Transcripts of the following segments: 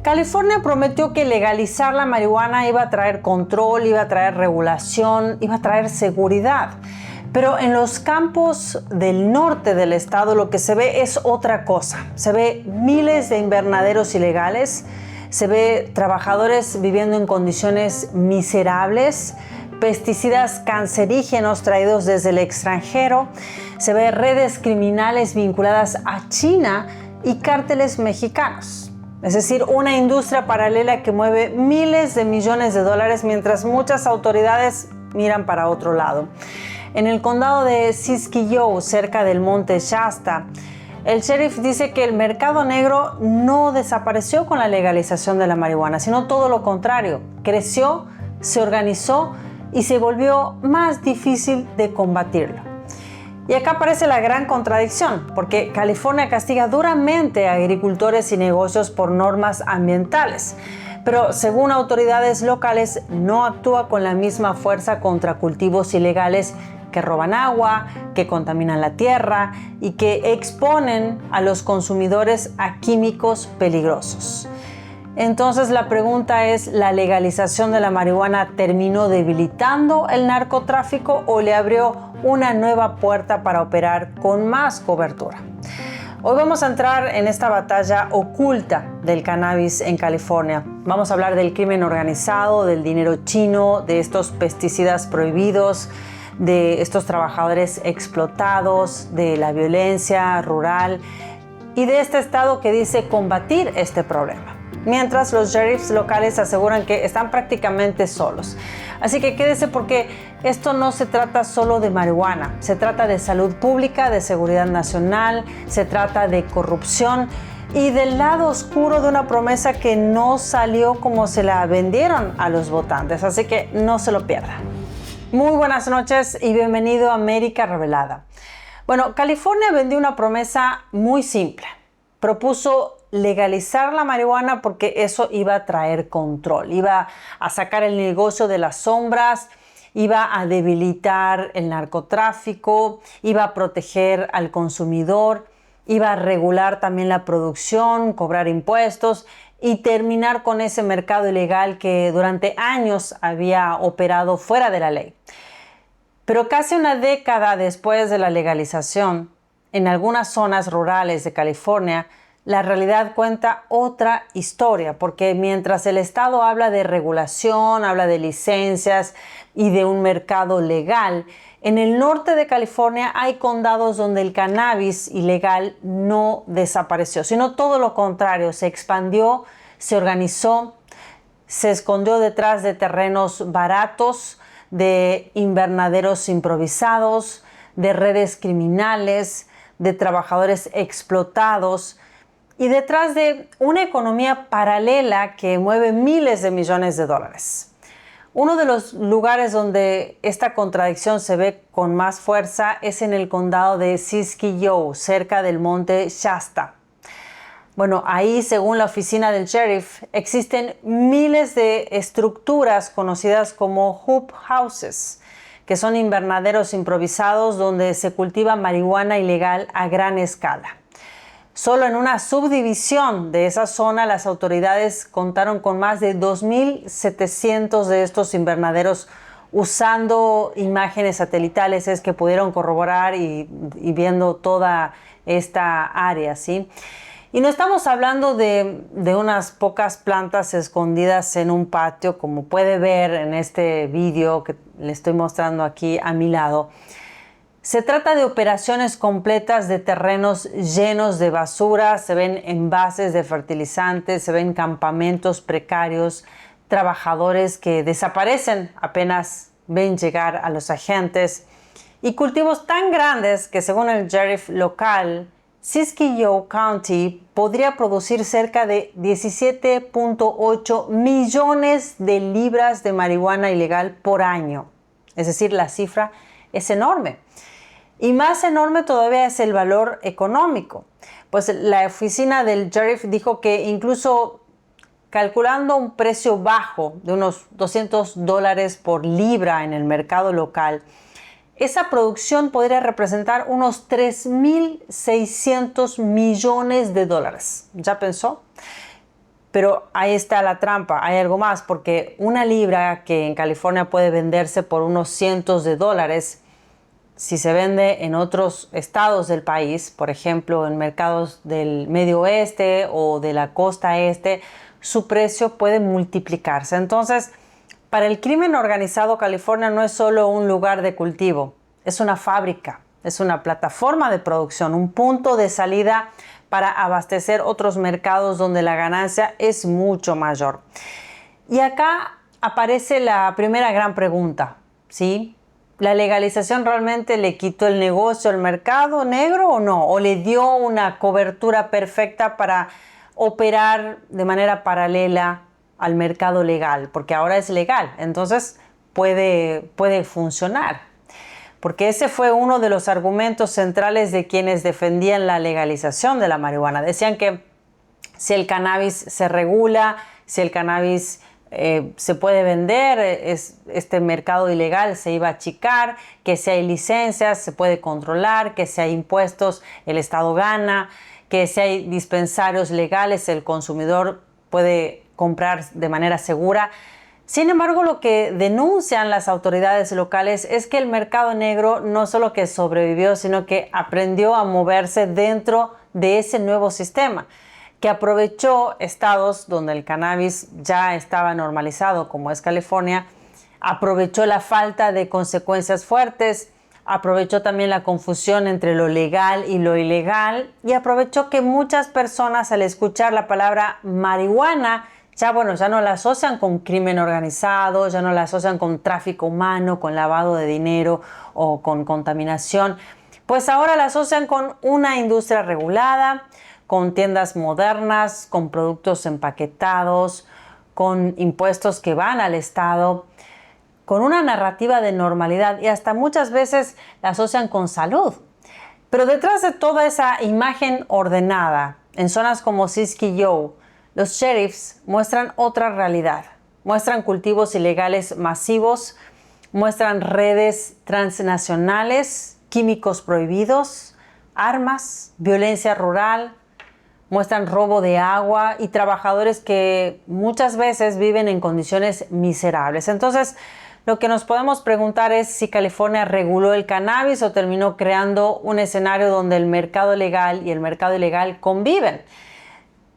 California prometió que legalizar la marihuana iba a traer control, iba a traer regulación, iba a traer seguridad. Pero en los campos del norte del estado lo que se ve es otra cosa. Se ve miles de invernaderos ilegales, se ve trabajadores viviendo en condiciones miserables, pesticidas cancerígenos traídos desde el extranjero, se ve redes criminales vinculadas a China y cárteles mexicanos. Es decir, una industria paralela que mueve miles de millones de dólares mientras muchas autoridades miran para otro lado. En el condado de Siskiyou, cerca del monte Shasta, el sheriff dice que el mercado negro no desapareció con la legalización de la marihuana, sino todo lo contrario. Creció, se organizó y se volvió más difícil de combatirlo. Y acá aparece la gran contradicción, porque California castiga duramente a agricultores y negocios por normas ambientales, pero según autoridades locales no actúa con la misma fuerza contra cultivos ilegales que roban agua, que contaminan la tierra y que exponen a los consumidores a químicos peligrosos. Entonces la pregunta es, ¿la legalización de la marihuana terminó debilitando el narcotráfico o le abrió una nueva puerta para operar con más cobertura? Hoy vamos a entrar en esta batalla oculta del cannabis en California. Vamos a hablar del crimen organizado, del dinero chino, de estos pesticidas prohibidos, de estos trabajadores explotados, de la violencia rural y de este estado que dice combatir este problema. Mientras los sheriffs locales aseguran que están prácticamente solos. Así que quédese porque esto no se trata solo de marihuana, se trata de salud pública, de seguridad nacional, se trata de corrupción y del lado oscuro de una promesa que no salió como se la vendieron a los votantes. Así que no se lo pierda. Muy buenas noches y bienvenido a América Revelada. Bueno, California vendió una promesa muy simple. Propuso legalizar la marihuana porque eso iba a traer control, iba a sacar el negocio de las sombras, iba a debilitar el narcotráfico, iba a proteger al consumidor, iba a regular también la producción, cobrar impuestos y terminar con ese mercado ilegal que durante años había operado fuera de la ley. Pero casi una década después de la legalización, en algunas zonas rurales de California, la realidad cuenta otra historia, porque mientras el Estado habla de regulación, habla de licencias y de un mercado legal, en el norte de California hay condados donde el cannabis ilegal no desapareció, sino todo lo contrario, se expandió, se organizó, se escondió detrás de terrenos baratos, de invernaderos improvisados, de redes criminales, de trabajadores explotados, y detrás de una economía paralela que mueve miles de millones de dólares. Uno de los lugares donde esta contradicción se ve con más fuerza es en el condado de Siskiyou, cerca del monte Shasta. Bueno, ahí, según la oficina del sheriff, existen miles de estructuras conocidas como hoop houses, que son invernaderos improvisados donde se cultiva marihuana ilegal a gran escala. Solo en una subdivisión de esa zona, las autoridades contaron con más de 2,700 de estos invernaderos usando imágenes satelitales es que pudieron corroborar y viendo toda esta área, ¿sí? Y no estamos hablando de unas pocas plantas escondidas en un patio, como puede ver en este vídeo que le estoy mostrando aquí a mi lado. Se trata de operaciones completas de terrenos llenos de basura, se ven envases de fertilizantes, se ven campamentos precarios, trabajadores que desaparecen apenas ven llegar a los agentes y cultivos tan grandes que según el sheriff local, Siskiyou County podría producir cerca de 17.8 millones de libras de marihuana ilegal por año. Es decir, la cifra es enorme. Y más enorme todavía es el valor económico. Pues la oficina del sheriff dijo que incluso calculando un precio bajo de unos $200 por libra en el mercado local, esa producción podría representar unos 3,600 millones de dólares. ¿Ya pensó? Pero ahí está la trampa, hay algo más, porque una libra que en California puede venderse por unos cientos de dólares, si se vende en otros estados del país, por ejemplo en mercados del medio oeste o de la costa este, su precio puede multiplicarse. Entonces, para el crimen organizado, California no es solo un lugar de cultivo, es una fábrica, es una plataforma de producción, un punto de salida para abastecer otros mercados donde la ganancia es mucho mayor. Y acá aparece la primera gran pregunta, ¿sí? ¿La legalización realmente le quitó el negocio al mercado negro o no? ¿O le dio una cobertura perfecta para operar de manera paralela al mercado legal? Porque ahora es legal, entonces puede funcionar. Porque ese fue uno de los argumentos centrales de quienes defendían la legalización de la marihuana. Decían que si el cannabis se regula, si el cannabis se puede vender, este mercado ilegal se iba a achicar, que si hay licencias se puede controlar, que si hay impuestos el Estado gana, que si hay dispensarios legales el consumidor puede comprar de manera segura. Sin embargo, lo que denuncian las autoridades locales es que el mercado negro no solo que sobrevivió, sino que aprendió a moverse dentro de ese nuevo sistema, que aprovechó estados donde el cannabis ya estaba normalizado, como es California, aprovechó la falta de consecuencias fuertes, aprovechó también la confusión entre lo legal y lo ilegal y aprovechó que muchas personas al escuchar la palabra marihuana ya no la asocian con crimen organizado, ya no la asocian con tráfico humano, con lavado de dinero o con contaminación, pues ahora la asocian con una industria regulada, con tiendas modernas, con productos empaquetados, con impuestos que van al Estado, con una narrativa de normalidad y hasta muchas veces la asocian con salud. Pero detrás de toda esa imagen ordenada, en zonas como Siskiyou, los sheriffs muestran otra realidad. Muestran cultivos ilegales masivos, muestran redes transnacionales, químicos prohibidos, armas, violencia rural, muestran robo de agua y trabajadores que muchas veces viven en condiciones miserables. Entonces, lo que nos podemos preguntar es si California reguló el cannabis o terminó creando un escenario donde el mercado legal y el mercado ilegal conviven.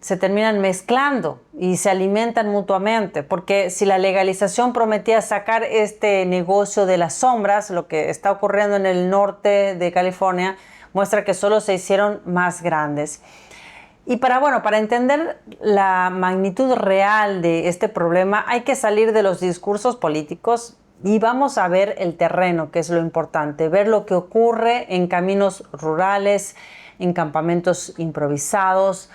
Se terminan mezclando y se alimentan mutuamente, porque si la legalización prometía sacar este negocio de las sombras, lo que está ocurriendo en el norte de California muestra que solo se hicieron más grandes. Y para entender la magnitud real de este problema hay que salir de los discursos políticos y vamos a ver el terreno, que es lo importante, ver lo que ocurre en caminos rurales, en campamentos improvisados.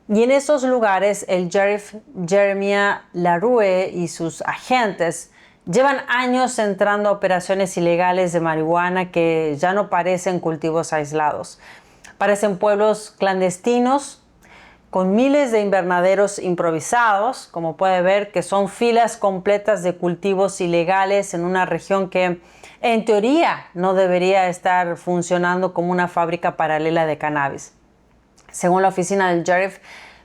Y en esos lugares el sheriff Jeremiah LaRue y sus agentes llevan años entrando a operaciones ilegales de marihuana que ya no parecen cultivos aislados. Parecen pueblos clandestinos con miles de invernaderos improvisados, como puede ver, que son filas completas de cultivos ilegales en una región que en teoría no debería estar funcionando como una fábrica paralela de cannabis. Según la oficina del sheriff,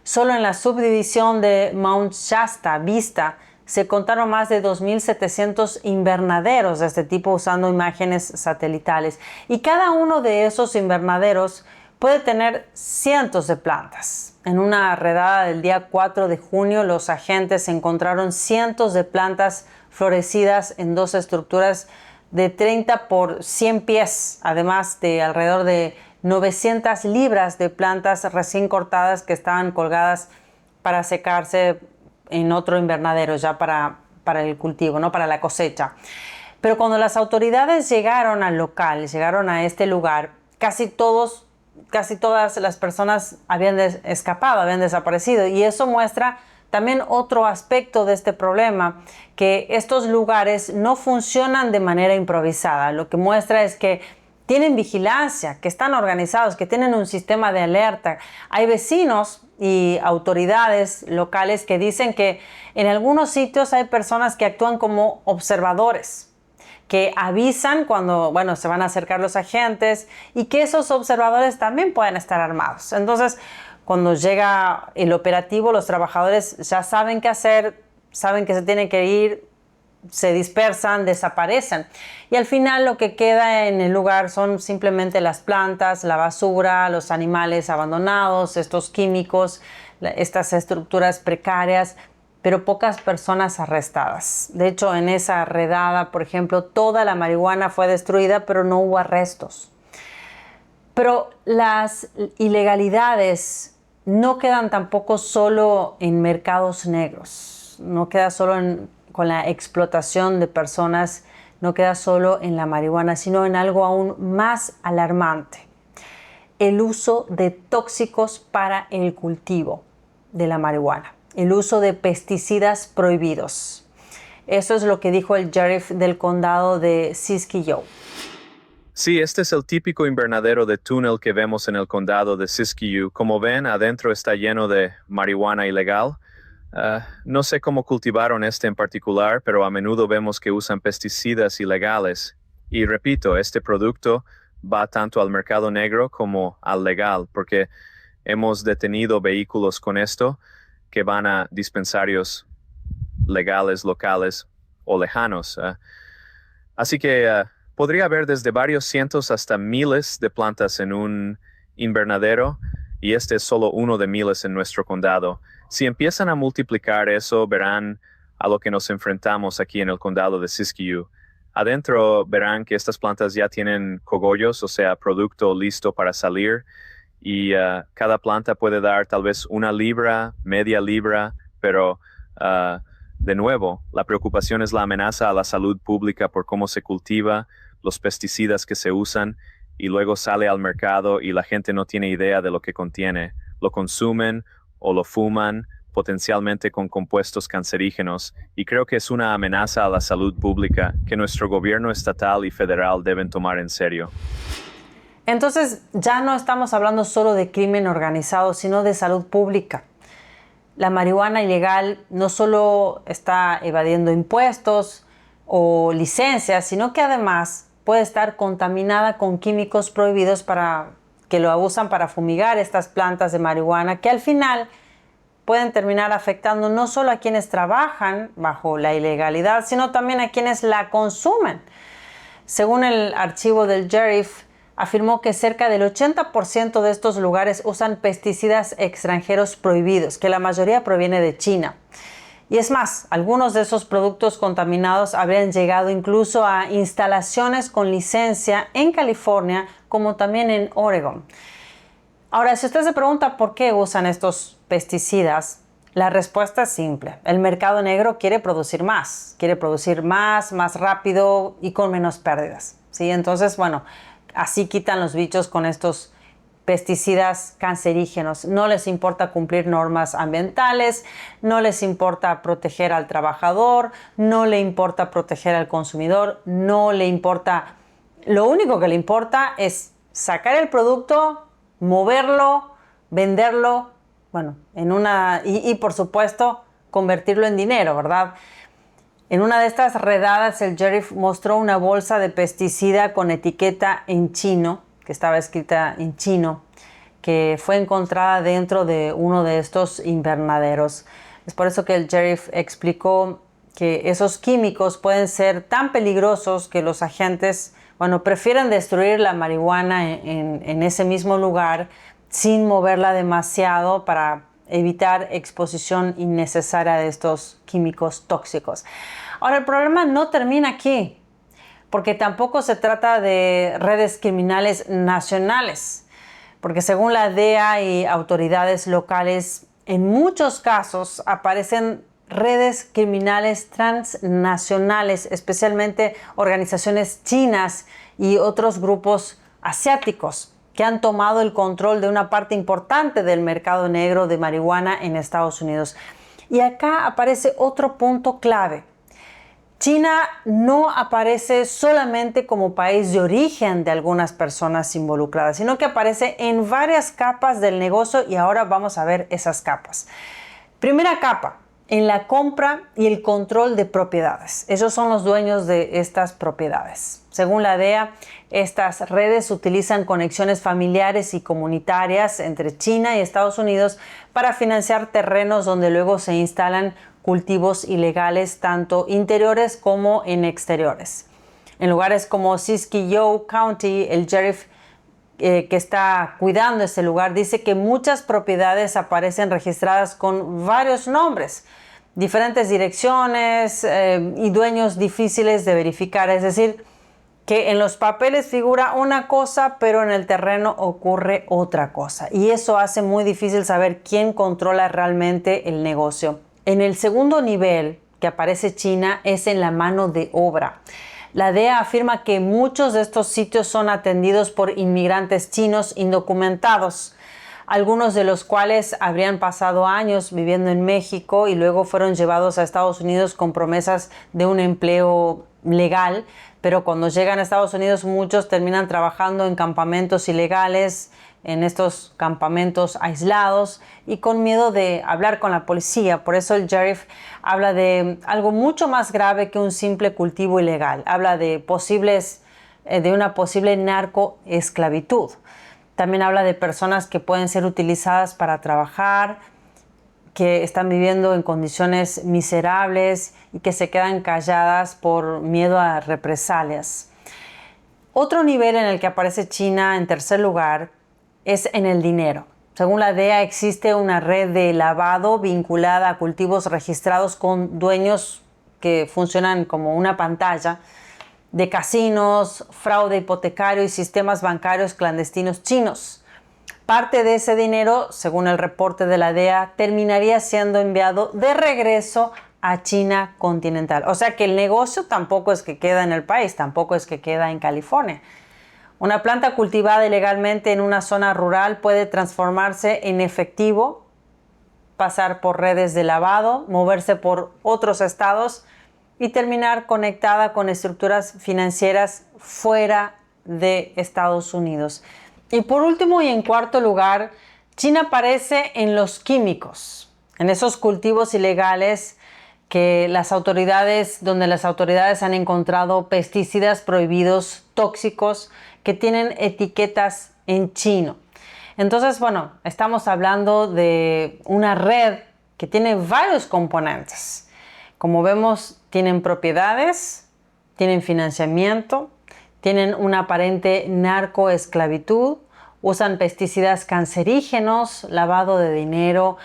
solo en la subdivisión de Mount Shasta Vista se contaron más de 2.700 invernaderos de este tipo usando imágenes satelitales. Y cada uno de esos invernaderos puede tener cientos de plantas. En una redada del día 4 de junio, los agentes encontraron cientos de plantas florecidas en dos estructuras de 30 por 100 pies, además de alrededor de 900 libras de plantas recién cortadas que estaban colgadas para secarse en otro invernadero ya para el cultivo, no para la cosecha. Pero cuando las autoridades llegaron al local, llegaron a este lugar, casi todas las personas habían escapado, habían desaparecido, y eso muestra también otro aspecto de este problema, que estos lugares no funcionan de manera improvisada. Lo que muestra es que tienen vigilancia, que están organizados, que tienen un sistema de alerta. Hay vecinos y autoridades locales que dicen que en algunos sitios hay personas que actúan como observadores, que avisan cuando, se van a acercar los agentes y que esos observadores también pueden estar armados. Entonces, cuando llega el operativo, los trabajadores ya saben qué hacer, saben que se tienen que ir, se dispersan, desaparecen. Y al final lo que queda en el lugar son simplemente las plantas, la basura, los animales abandonados, estos químicos, estas estructuras precarias, pero pocas personas arrestadas. De hecho, en esa redada, por ejemplo, toda la marihuana fue destruida, pero no hubo arrestos. Pero las ilegalidades no quedan tampoco solo en mercados negros, no queda solo con la explotación de personas, no queda solo en la marihuana, sino en algo aún más alarmante: el uso de tóxicos para el cultivo de la marihuana, el uso de pesticidas prohibidos. Eso es lo que dijo el sheriff del condado de Siskiyou. Sí, este es el típico invernadero de túnel que vemos en el condado de Siskiyou. Como ven, adentro está lleno de marihuana ilegal. No sé cómo cultivaron este en particular, pero a menudo vemos que usan pesticidas ilegales. Y repito, este producto va tanto al mercado negro como al legal, porque hemos detenido vehículos con esto que van a dispensarios legales, locales o lejanos. Así que podría haber desde varios cientos hasta miles de plantas en un invernadero, y este es solo uno de miles en nuestro condado. Si empiezan a multiplicar eso, verán a lo que nos enfrentamos aquí en el condado de Siskiyou. Adentro verán que estas plantas ya tienen cogollos, o sea, producto listo para salir, y cada planta puede dar tal vez 1 libra, media libra, pero de nuevo, la preocupación es la amenaza a la salud pública por cómo se cultiva, los pesticidas que se usan, y luego sale al mercado y la gente no tiene idea de lo que contiene. Lo consumen o lo fuman, potencialmente con compuestos cancerígenos, y creo que es una amenaza a la salud pública que nuestro gobierno estatal y federal deben tomar en serio. Entonces, ya no estamos hablando solo de crimen organizado, sino de salud pública. La marihuana ilegal no solo está evadiendo impuestos o licencias, sino que además puede estar contaminada con químicos prohibidos que lo usan para fumigar estas plantas de marihuana, que al final pueden terminar afectando no solo a quienes trabajan bajo la ilegalidad, sino también a quienes la consumen. Según el archivo del sheriff, afirmó que cerca del 80% de estos lugares usan pesticidas extranjeros prohibidos, que la mayoría proviene de China. Y es más, algunos de esos productos contaminados habrían llegado incluso a instalaciones con licencia en California, como también en Oregon. Ahora, si usted se pregunta por qué usan estos pesticidas, la respuesta es simple. El mercado negro quiere producir más más rápido y con menos pérdidas, ¿sí? Entonces, bueno, así quitan los bichos con estos pesticidas cancerígenos. No les importa cumplir normas ambientales, no les importa proteger al trabajador, no le importa proteger al consumidor, no le importa. Lo único que le importa es sacar el producto, moverlo, venderlo, bueno, y por supuesto convertirlo en dinero, ¿verdad? En una de estas redadas, el sheriff mostró una bolsa de pesticida con etiqueta en chino, que estaba escrita en chino, que fue encontrada dentro de uno de estos invernaderos. Es por eso que el sheriff explicó que esos químicos pueden ser tan peligrosos que los agentes, prefieren destruir la marihuana en ese mismo lugar sin moverla demasiado para evitar exposición innecesaria de estos químicos tóxicos. Ahora, el problema no termina aquí, porque tampoco se trata de redes criminales nacionales, porque según la DEA y autoridades locales, en muchos casos aparecen redes criminales transnacionales, especialmente organizaciones chinas y otros grupos asiáticos, que han tomado el control de una parte importante del mercado negro de marihuana en Estados Unidos. Y acá aparece otro punto clave. China no aparece solamente como país de origen de algunas personas involucradas, sino que aparece en varias capas del negocio, y ahora vamos a ver esas capas. Primera capa, en la compra y el control de propiedades. Ellos son los dueños de estas propiedades. Según la DEA, estas redes utilizan conexiones familiares y comunitarias entre China y Estados Unidos para financiar terrenos donde luego se instalan cultivos ilegales, tanto interiores como en exteriores. En lugares como Siskiyou County, el sheriff que está cuidando este lugar dice que muchas propiedades aparecen registradas con varios nombres, diferentes direcciones y dueños difíciles de verificar. Es decir, que en los papeles figura una cosa, pero en el terreno ocurre otra cosa. Y eso hace muy difícil saber quién controla realmente el negocio. En el segundo nivel que aparece China es en la mano de obra. La DEA afirma que muchos de estos sitios son atendidos por inmigrantes chinos indocumentados, algunos de los cuales habrían pasado años viviendo en México y luego fueron llevados a Estados Unidos con promesas de un empleo legal, pero cuando llegan a Estados Unidos muchos terminan trabajando en campamentos ilegales, en estos campamentos aislados y con miedo de hablar con la policía. Por eso el sheriff habla de algo mucho más grave que un simple cultivo ilegal. Habla de una posible narcoesclavitud. También habla de personas que pueden ser utilizadas para trabajar, que están viviendo en condiciones miserables y que se quedan calladas por miedo a represalias. Otro nivel en el que aparece China en tercer lugar es en el dinero. Según la DEA, existe una red de lavado vinculada a cultivos registrados con dueños que funcionan como una pantalla, de casinos, fraude hipotecario y sistemas bancarios clandestinos chinos. Parte de ese dinero, según el reporte de la DEA, terminaría siendo enviado de regreso a China continental. O sea que el negocio tampoco es que queda en el país, tampoco es que queda en California. Una planta cultivada ilegalmente en una zona rural puede transformarse en efectivo, pasar por redes de lavado, moverse por otros estados y terminar conectada con estructuras financieras fuera de Estados Unidos. Y por último y en cuarto lugar, China aparece en los químicos, en esos cultivos ilegales donde las autoridades han encontrado pesticidas prohibidos, tóxicos, que tienen etiquetas en chino. Entonces, bueno, estamos hablando de una red que tiene varios componentes. Como vemos, tienen propiedades, tienen financiamiento, tienen una aparente narcoesclavitud, usan pesticidas cancerígenos, lavado de dinero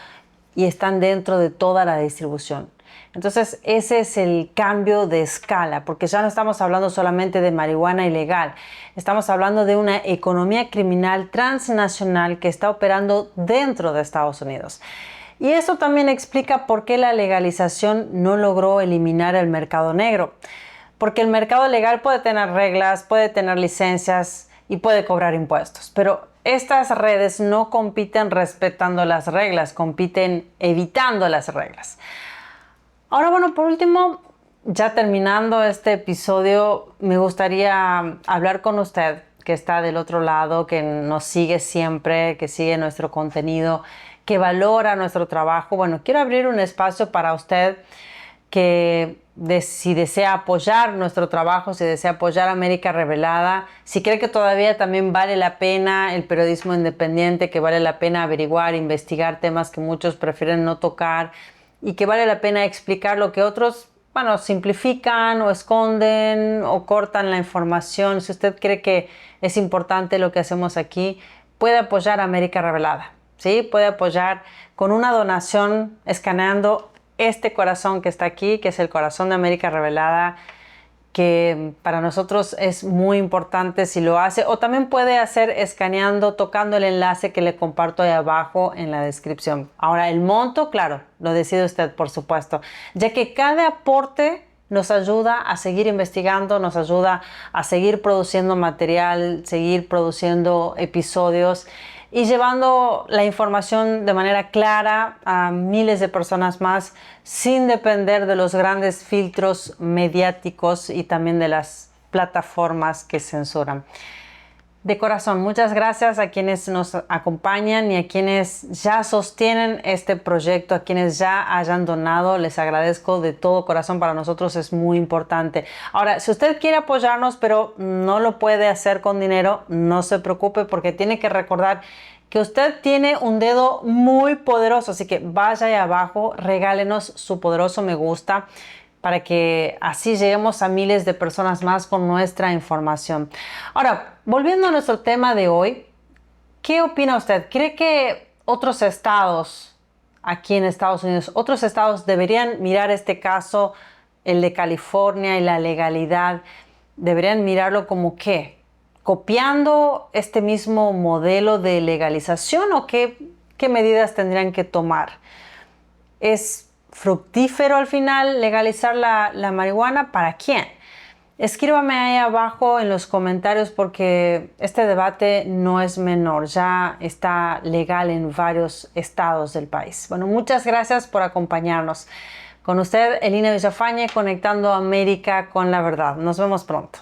y están dentro de toda la distribución. Entonces, ese es el cambio de escala, porque ya no estamos hablando solamente de marihuana ilegal, estamos hablando de una economía criminal transnacional que está operando dentro de Estados Unidos. Y eso también explica por qué la legalización no logró eliminar el mercado negro. Porque el mercado legal puede tener reglas, puede tener licencias y puede cobrar impuestos. Pero estas redes no compiten respetando las reglas, compiten evitando las reglas. Ahora, bueno, por último, ya terminando este episodio, me gustaría hablar con usted que está del otro lado, que nos sigue siempre, que sigue nuestro contenido, que valora nuestro trabajo. Bueno, quiero abrir un espacio para usted que si desea apoyar nuestro trabajo, si desea apoyar América Revelada, si cree que todavía también vale la pena el periodismo independiente, que vale la pena averiguar, investigar temas que muchos prefieren no tocar y que vale la pena explicar lo que otros, bueno, simplifican o esconden o cortan la información. Si usted cree que es importante lo que hacemos aquí, puede apoyar a América Revelada, ¿sí? Puede apoyar con una donación escaneando este corazón que está aquí, que es el corazón de América Revelada, que para nosotros es muy importante si lo hace, o también puede hacer escaneando, tocando el enlace que le comparto ahí abajo en la descripción. Ahora, el monto, claro, lo decide usted, por supuesto, ya que cada aporte nos ayuda a seguir investigando, nos ayuda a seguir produciendo material, seguir produciendo episodios y llevando la información de manera clara a miles de personas más sin depender de los grandes filtros mediáticos y también de las plataformas que censuran. De corazón, muchas gracias a quienes nos acompañan y a quienes ya sostienen este proyecto, a quienes ya hayan donado. Les agradezco de todo corazón, para nosotros es muy importante. Ahora, si usted quiere apoyarnos, pero no lo puede hacer con dinero, no se preocupe, porque tiene que recordar que usted tiene un dedo muy poderoso, así que vaya ahí abajo, regálenos su poderoso me gusta, para que así lleguemos a miles de personas más con nuestra información. Ahora, volviendo a nuestro tema de hoy, ¿qué opina usted? ¿Cree que otros estados aquí en Estados Unidos, otros estados deberían mirar este caso, el de California y la legalidad, deberían mirarlo como qué? ¿Copiando este mismo modelo de legalización o qué medidas tendrían que tomar? ¿Es fructífero al final legalizar la marihuana? ¿Para quién? Escríbame ahí abajo en los comentarios, porque este debate no es menor, ya está legal en varios estados del país. Bueno, muchas gracias por acompañarnos. Con usted, Elina Villafañe, conectando América con la verdad. Nos vemos pronto.